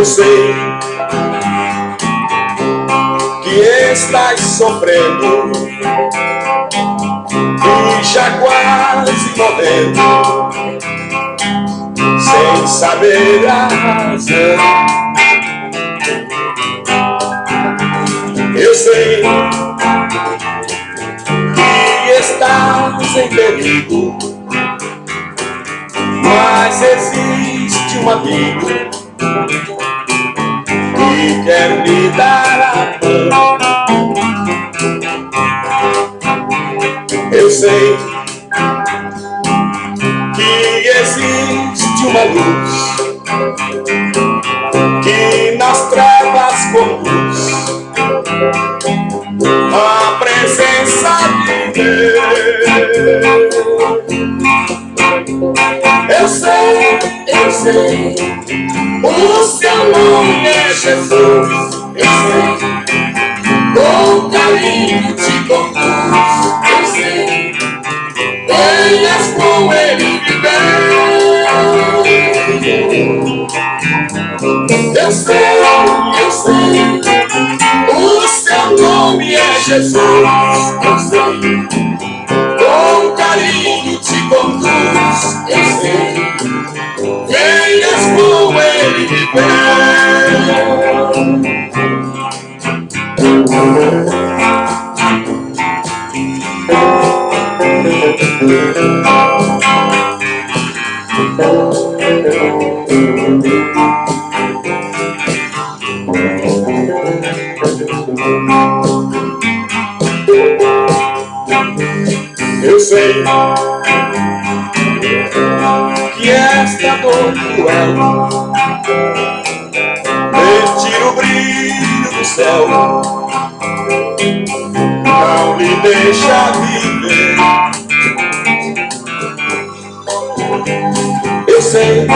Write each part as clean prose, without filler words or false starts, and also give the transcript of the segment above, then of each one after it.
sei que estás sofrendo e já quase morrendo, sem saber a razão. Eu sei que estás em perigo, mas existe um amigo que quer lhe dar a mão. Eu sei que existe uma luz que nas trevas conduz a presença de Deus. Eu sei, o seu nome é Jesus. Eu sei, com carinho te conduz. Eu sei, venhas com ele viver. Eu sei, o seu nome é Jesus. Eu sei, com carinho te conduz. Eu sei, venhas com ele viver. Eu sei que esta dor cruel retira o brilho do céu, não lhe deixa viver. Eu sei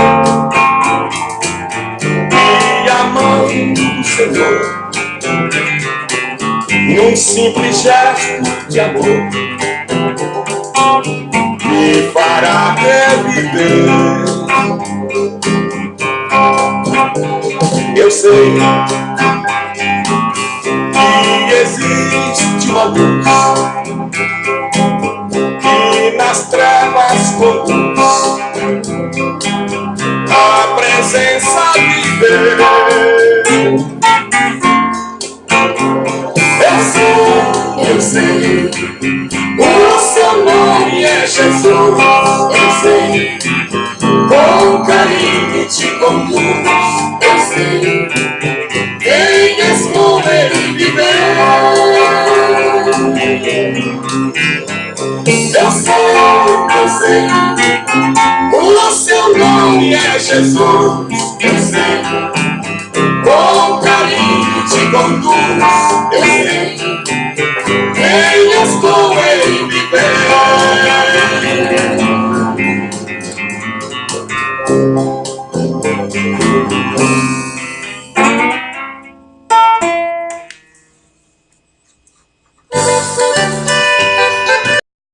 que a mão do Senhor, num simples gesto de amor, me fará reviver. Eu sei que existe uma luz que nas trevas conduz a presença de Deus. Eu sei, o seu nome é Jesus. Eu sei, com carinho te conduz. Eu sei, venhas com ele viver. Eu sei, o seu nome é Jesus. Eu sei, com carinho te conduz. Eu sei, venhas com ele viver.